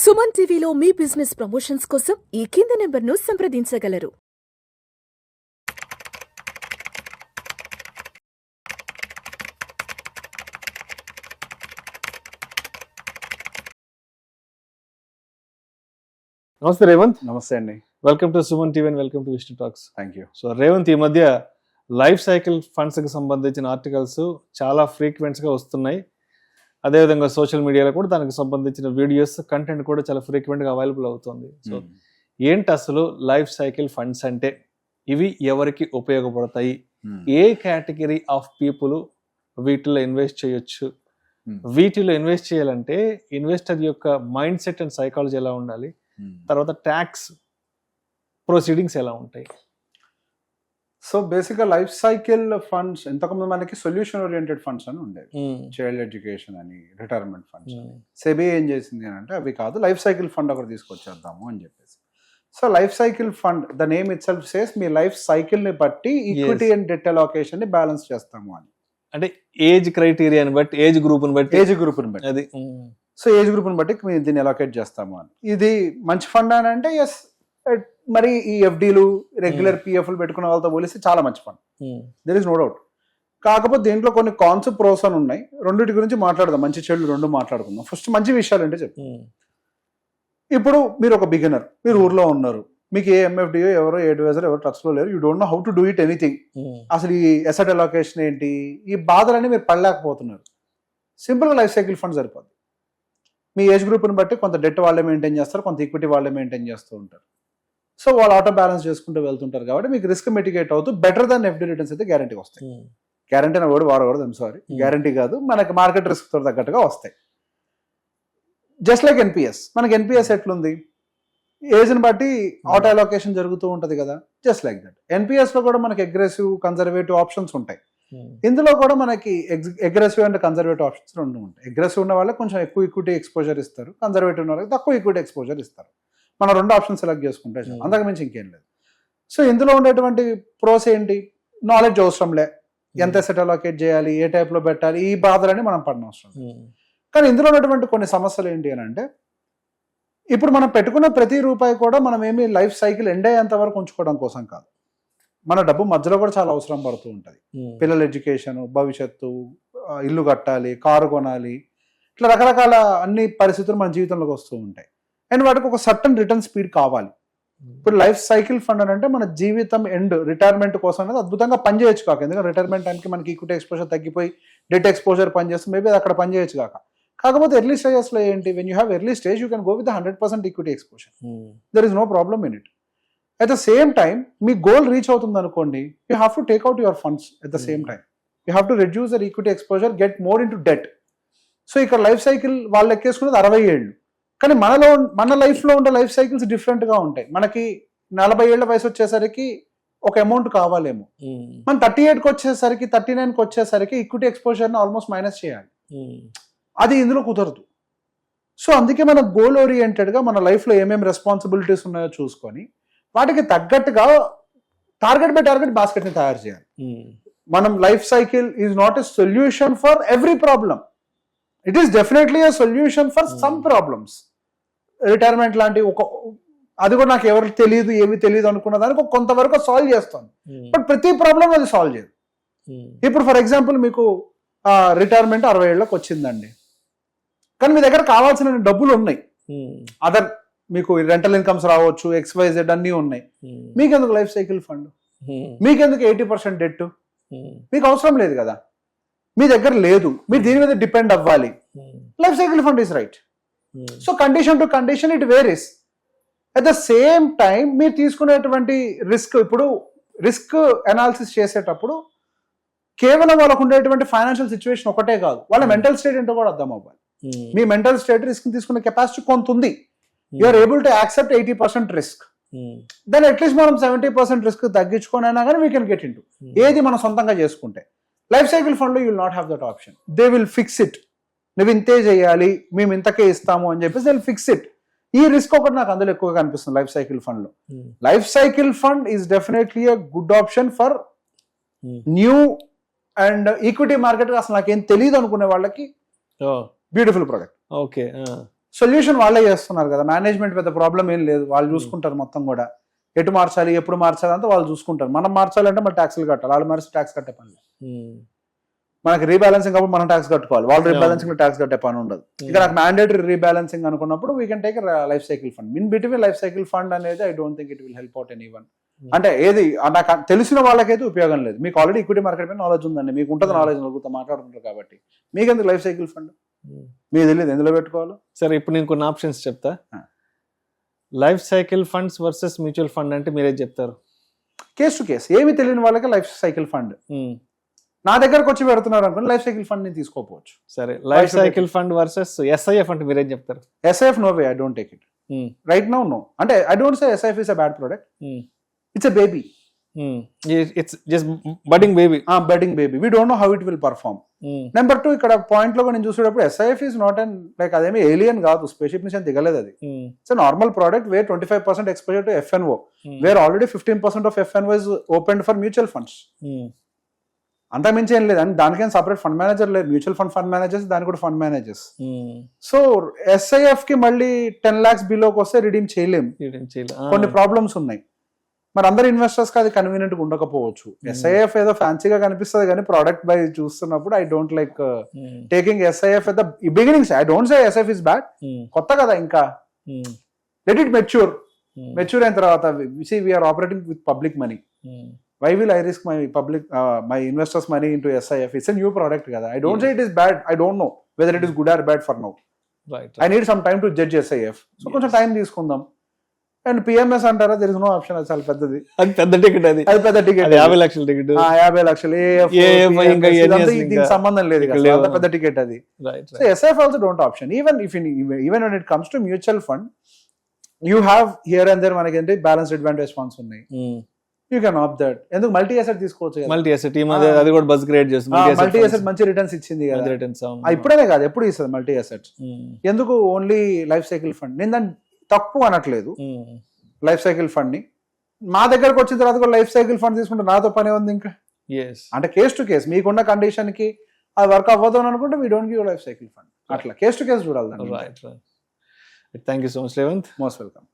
సుమన్ టీవీలో మీ business promotions కోసం ఈ కింది నెంబర్ను సంప్రదించగలరు. నమస్తే రేవంత్. నమస్తే అండి. Welcome to Suman TV and welcome to Vishnu talks. Thank you. So Revanth, ఈ మధ్య లైఫ్ సైకిల్ ఫండ్స్కి సంబంధించిన ఆర్టికల్స్ చాలా ఫ్రీక్వెంట్స్గా వస్తున్నాయి. అదేవిధంగా సోషల్ మీడియాలో కూడా దానికి సంబంధించిన వీడియోస్ కంటెంట్ కూడా చాలా ఫ్రీక్వెంట్గా అవైలబుల్ అవుతుంది. సో ఏంటి అసలు లైఫ్ సైకిల్ ఫండ్స్ అంటే? ఇవి ఎవరికి ఉపయోగపడతాయి? ఏ కేటగిరీ ఆఫ్ పీపుల్ వీటిలో ఇన్వెస్ట్ చేయొచ్చు? వీటిలో ఇన్వెస్ట్ చేయాలంటే ఇన్వెస్టర్ యొక్క మైండ్ సెట్ అండ్ సైకాలజీ ఎలా ఉండాలి? తర్వాత ట్యాక్స్ ప్రొసీడింగ్స్ ఎలా ఉంటాయి? సో బేసిక్గా లైఫ్ సైకిల్ ఫండ్స్ ఇంతకుముందు మనకి సొల్యూషన్ ఓరియంటెడ్ ఫండ్స్ అని ఉండేవి. చైల్డ్ ఎడ్యుకేషన్ అని, రిటైర్మెంట్ ఫండ్స్ అని. సెబీ ఏం చేసింది అని అంటే అవి కాదు, లైఫ్ సైకిల్ ఫండ్ ఒకటి తీసుకొచ్చేద్దాము అని చెప్పేసి. So life cycle fund, the name it self says, me life cycle ని బట్టి ఈక్విటీ అండ్ డెట్ అలొకేషన్ ని బ్యాలెన్స్ చేస్తాము అని. అంటే ఏజ్ క్రైటీరియాని బట్టి, ఏజ్ గ్రూప్ ని బట్టి అది. సో ఏజ్ గ్రూప్ ని బట్టి మేము దీన్ని అలొకేట్ చేస్తాము అని. ఇది మంచి ఫండ్ అని అంటే ఎస్. మరి ఈ ఎఫ్డీలు, రెగ్యులర్ పిఎఫ్లు పెట్టుకున్న వాళ్ళతో పోలిస్తే చాలా మంచి fund, there is no doubt. కాకపోతే దీంట్లో కొన్ని కాన్స్, ప్రోస్ అని ఉన్నాయి. రెండింటి గురించి మాట్లాడదాం, మంచి చెడు రెండు మాట్లాడుకుందాం. ఫస్ట్ మంచి విషయాలు అంటే చెప్పు. ఇప్పుడు మీరు ఒక బిగినర్, మీరు ఊర్లో ఉన్నారు, మీకు ఏ ఎంఎఫ్డిఓ ఎవరో అడ్వైజర్ ఎవరు ట్రస్ట్ లో లేరు, you don't know how to do it anything. అసలు ఈ ఎసెట్ అలొకేషన్ ఏంటి, ఈ బాధలన్నీ మీరు పడలేకపోతున్నారు. సింపుల్గా లైఫ్ సైకిల్ ఫండ్ సరిపోద్ది. మీ ఏజ్ గ్రూప్ని బట్టి కొంత డెట్ వాళ్ళే మెయింటైన్ చేస్తారు, కొంత ఈక్విటీ వాళ్ళే మెయింటైన్ చేస్తూ ఉంటారు. సో వాళ్ళు ఆటో బ్యాలెన్స్ చేసుకుంటూ వెళ్తుంటారు కాబట్టి మీకు రిస్క్ మిటిగేట్ అవుతూ బెటర్ దాన్ ఎఫ్డి రిటర్న్స్ అయితే గ్యారంటీ వస్తాయి. గ్యారంటీ అనే వర్డ్ వాడకూడదు, ఐమ్ సారీ, గ్యారంటీ కాదు, మనకి మార్కెట్ రిస్క్ తో తగ్గట్టుగా వస్తాయి. Just like NPS. మనకి ఎన్పిఎస్ ఎట్లుంది, ఏజ్ని బట్టి ఆటో అలొకేషన్ జరుగుతూ ఉంటుంది కదా, జస్ట్ లైక్ దట్. ఎన్పిఎస్ లో కూడా మనకి అగ్రెసివ్, కన్జర్వేటివ్ ఆప్షన్స్ ఉంటాయి. ఇందులో కూడా మనకి అగ్రెసివ్ అండ్ కన్జర్వేటివ్ ఆప్షన్స్ రెండు ఉంటాయి. అగ్రెసివ్ ఉన్న వాళ్ళకి కొంచెం ఎక్కువ ఈక్విటీ ఎక్స్పోజర్ ఇస్తారు, కన్జర్వేటివ్ ఉన్న వాళ్ళకి తక్కువ ఈక్విటీ ఎక్స్పోజర్ ఇస్తారు. మనం రెండు ఆప్షన్ సెలెక్ట్ చేసుకుంటే అంతకు మించి ఇంకేం లేదు. సో ఇందులో ఉండేటువంటి ప్రోస్ ఏంటి, నాలెడ్జ్ అవసరం లే, ఎంత సెట్ అలొకేట్ చేయాలి, ఏ టైప్ లో పెట్టాలి, ఈ బాధలని మనం పడిన అవసరం. కానీ ఇందులో ఉన్నటువంటి కొన్ని సమస్యలు ఏంటి అని అంటే, ఇప్పుడు మనం పెట్టుకున్న ప్రతి రూపాయి కూడా మనం ఏమి లైఫ్ సైకిల్ ఎండ్ అయ్యేంత వరకు ఉంచుకోవడం కోసం కాదు. మన డబ్బు మధ్యలో కూడా చాలా అవసరం పడుతూ ఉంటుంది. పిల్లల ఎడ్యుకేషన్, భవిష్యత్తు, ఇల్లు కట్టాలి, కారు కొనాలి, ఇట్లా రకరకాల అన్ని పరిస్థితులు మన జీవితంలోకి వస్తూ ఉంటాయి. అండ్ వాటికి ఒక సర్టన్ రిటర్న్ స్పీడ్ కావాలి. ఇప్పుడు లైఫ్ సైకిల్ ఫండ్ అని అంటే మన జీవితం ఎండ్, రిటైర్మెంట్ కోసం అనేది అద్భుతంగా పనిచేయచ్చు కాక. ఎందుకంటే రిటైర్మెంట్ టైంకి మనకి ఈక్విటీ ఎక్స్పోజర్ తగ్గిపోయి డెట్ ఎక్స్పోజర్ పనిచేస్తే మేబీ అది అక్కడ పనిచేయచ్చు కాక. కాకపోతే ఎర్లీ స్టేజెస్ లో ఏంటి, when you have early stage you can go with 100% equity exposure, there is no problem in it. At the same time మీ గోల్ రీచ్ అవుతుంది అనుకోండి, you have to take out your funds. At the same time you have to reduce their equity exposure, get more into debt. So ఇక్కడ life cycle వాళ్ళు ఎక్కేసుకునేది 60 ఏళ్ళు. కానీ మన లైఫ్లో ఉండే లైఫ్ సైకిల్స్ డిఫరెంట్గా ఉంటాయి. మనకి 40 ఏళ్ల వయసు వచ్చేసరికి ఒక అమౌంట్ కావాలేమో, మనం 38కి వచ్చేసరికి, 39కి వచ్చేసరికి ఈక్విటీ ఎక్స్పోజర్ని ఆల్మోస్ట్ మైనస్ చేయాలి. అది ఇందులో కుదరదు. సో అందుకే మన గోల్ ఓరియంటెడ్గా మన లైఫ్లో ఏమేమి రెస్పాన్సిబిలిటీస్ ఉన్నాయో చూసుకొని వాటికి తగ్గట్టుగా టార్గెట్ బై టార్గెట్ బాస్కెట్ని తయారు చేయాలి. మనం life cycle is not a solution for every problem. It is definitely a solution for some problems. Retirement లాంటి ఒక, అది కూడా నాకు ఎవరికి తెలియదు, ఏమి తెలియదు అనుకున్న దానికి కొంతవరకు సాల్వ్ చేస్తాను, బట్ ప్రతి ప్రాబ్లం అది సాల్వ్ చేయదు. ఇప్పుడు ఫర్ ఎగ్జాంపుల్ మీకు రిటైర్మెంట్ 60 ఏళ్ళకి వచ్చిందండి, కానీ మీ దగ్గర కావాల్సిన డబ్బులు ఉన్నాయి, అదర్ మీకు రెంటల్ ఇన్కమ్స్ రావచ్చు, XYZ అన్నీ ఉన్నాయి. మీకెందుకు లైఫ్ సైకిల్ ఫండ్, మీకెందుకు 80% డెట్, మీకు అవసరం లేదు కదా, మీ దగ్గర లేదు, మీరు దీని మీద డిపెండ్ అవ్వాలి. Life cycle fund is right. So condition to condition it varies. At the same time మీరు తీసుకునేటువంటి రిస్క్, ఇప్పుడు రిస్క్ అనాలిసిస్ చేసేటప్పుడు కేవలం వాళ్ళకు ఉండేటువంటి ఫైనాన్షియల్ సిచ్యువేషన్ ఒకటే కాదు, వాళ్ళ మెంటల్ స్టేట్ ఏంటో కూడా అర్థం అవ్వాలి. మీ మెంటల్ స్టేట్ రిస్క్ తీసుకునే కెపాసిటీ కొంత ఉంది, you are able to accept 80% risk, then at least మనం 70% రిస్క్ తగ్గించుకొని అయినా కానీ we can get into ఏది మనం సొంతంగా చేసుకుంటే. లైఫ్ సైకిల్ ఫండ్లో you will not have that option. They will fix it, నువ్వు ఇంతే చేయాలి, మేము ఇంతకే ఇస్తాము అని చెప్పేసి దే విల్ ఫిక్స్ ఇట్. ఈ రిస్క్ ఒకటి నాకు అందులో ఎక్కువగా కనిపిస్తుంది లైఫ్ సైకిల్ ఫండ్ లో. Life cycle fund is definitely a good option for new and equity market అసలు నాకేం తెలియదు అనుకునే వాళ్ళకి బ్యూటిఫుల్ ప్రొడక్ట్. ఓకే. సొల్యూషన్ వాళ్ళే చేస్తున్నారు కదా, మేనేజ్మెంట్ పెద్ద ప్రాబ్లం ఏం లేదు, వాళ్ళు చూసుకుంటారు మొత్తం కూడా. ఎటు మార్చాలి, ఎప్పుడు మార్చాలి అంతా వాళ్ళు చూసుకుంటారు. మనం మార్చాలంటే మన ట్యాక్స్లు కట్టాలి, వాళ్ళు మార్చి ట్యాక్స్ కట్టే పని లేదు. మనకి రీబ్యాలెన్సింగ్ అప్పుడు మనం ట్యాక్స్ కట్టుకోవాలి, వాళ్ళు రీబ్యాలెన్సింగ్ ట్యాక్స్ కట్టే పని ఉండదు. ఇక నాకు మ్యాండేటరీ రీబ్యాలెన్సింగ్ అనుకున్నప్పుడు we can take life cycle fund. In between life cycle fund అనేది I don't think it will help out anyone. అంటే ఏది నాకు తెలిసిన వాళ్ళకైతే ఉపయోగం లేదు. మీకు ఆల్రెడీ ఈక్విటీ మార్కెట్ మీద నాలెడ్జ్ ఉందండి, మీకు ఉంటుంది నాలెడ్జ్, నలుగురితో మాట్లాడుతుంటారు కాబట్టి. మీకు ఎందుకు లైఫ్ సైకిల్ ఫండ్? మీకు తెలియదు ఎందులో పెట్టుకోవాలో. సరే, ఇప్పుడు నేను కొన్ని ఆప్షన్స్ చెప్తా. Life cycle funds versus mutual fund అంటే మీరేం చెప్తారు? Case to case. ఏమి తెలియని వాళ్ళకి లైఫ్ సైకిల్ ఫండ్. నా దగ్గరకు వచ్చి పెడుతున్నారు అనుకోండి, లైఫ్ సైకిల్ ఫండ్ ని తీసుకోపోవచ్చు. సరే, life cycle fund versus SIF అంటే మీరేం చెప్తారు? SIF no way, I don't take it right now. No అంటే I don't say SIF is a bad product. It's a baby. It's just budding baby. Budding baby. We don't know how it will perform. Number 2, ఇక్కడ point లో నేను చూసేటప్పుడు SIF is not and like అదేమి alien కాదు, spaceship నుంచి దిగలేదు అది. It's normal product wear 25% exposure to FNO, where already 15% of FNO is open for mutual funds. అంత మించి ఏం లేదు. అండ్ దానికేం సపరేట్ ఫండ్ మేనేజర్ లేదు. మ్యూచువల్ ఫండ్ మేనేజర్స్, దానికి కూడా ఫండ్ మేనేజర్స్. సో ఎస్ఐఎఫ్ కి మళ్ళీ 10 lakhs బిలోకి వస్తే రిడీమ్ చేయలేం, కొన్ని ప్రాబ్లమ్స్ ఉన్నాయి. మరి అందరు ఇన్వెస్టర్స్ కి అది కన్వీనియంట్ గా ఉండకపోవచ్చు. ఎస్ఐఎఫ్ ఏదో ఫ్యాన్సీగా కనిపిస్తుంది కానీ ప్రోడక్ట్ బై చూస్తున్నప్పుడు I don't like taking SIF at the beginnings. I don't say SIF is bad, కొత్త కదా ఇంకా. లెట్ ఇట్ మెచ్యూర్ అయిన తర్వాత we are operating with public money. Why will I risk my investors' money into SIF? It's a new product kada. I don't say it is bad. I don't know whether it is good or bad for now. Right. I need some time to judge SIF. So కొంచెం time తీసుకుందాం. And PMS అంటారా, there is no option. అది చాలా పెద్దది. అది పెద్ద ticket. అది పెద్ద టికెట్. 50 లక్షల టికెట్. 50 లక్షలు. దీనికి సంబంధం లేదు కదా, అంత పెద్ద టికెట్ అది. So SIF also don't option. Even when it comes to mutual fund, you have here and there మనకేంటి బ్యాలెన్స్డ్ అడ్వాంటేజ్ ఫండ్స్ ఉన్నాయి. You can opt that. ఎందుకు మల్టీ అసెట్ తీసుకోవచ్చు కదా. మల్టీ అసెట్ అది కూడా బస్ క్రియేట్ చేస్తుంది. Multi asset మంచి returns ఇచ్చింది కదా. ఇప్పుడే కాదు, ఎప్పుడు ఇస్తుంది మల్టీ అసెట్స్. ఎందుకు ఓన్లీ లైఫ్ సైకిల్ ఫండ్? నేను దాన్ని తప్పు అనట్లేదు లైఫ్ సైకిల్ ఫండ్ ని. మా దగ్గరకు వచ్చిన తర్వాత కూడా లైఫ్ సైకిల్ ఫండ్ తీసుకుంటే నాతో పని ఉంది ఇంకా. అంటే కేస్ టు కేస్, మీకున్న కండిషన్ కి అది వర్క్ అవ్వదు అని అనుకుంటే we don't give life cycle fund. అట్లా కేస్ టు కేస్ చూడాలి. Right. Thank you so much Revanth. Most welcome.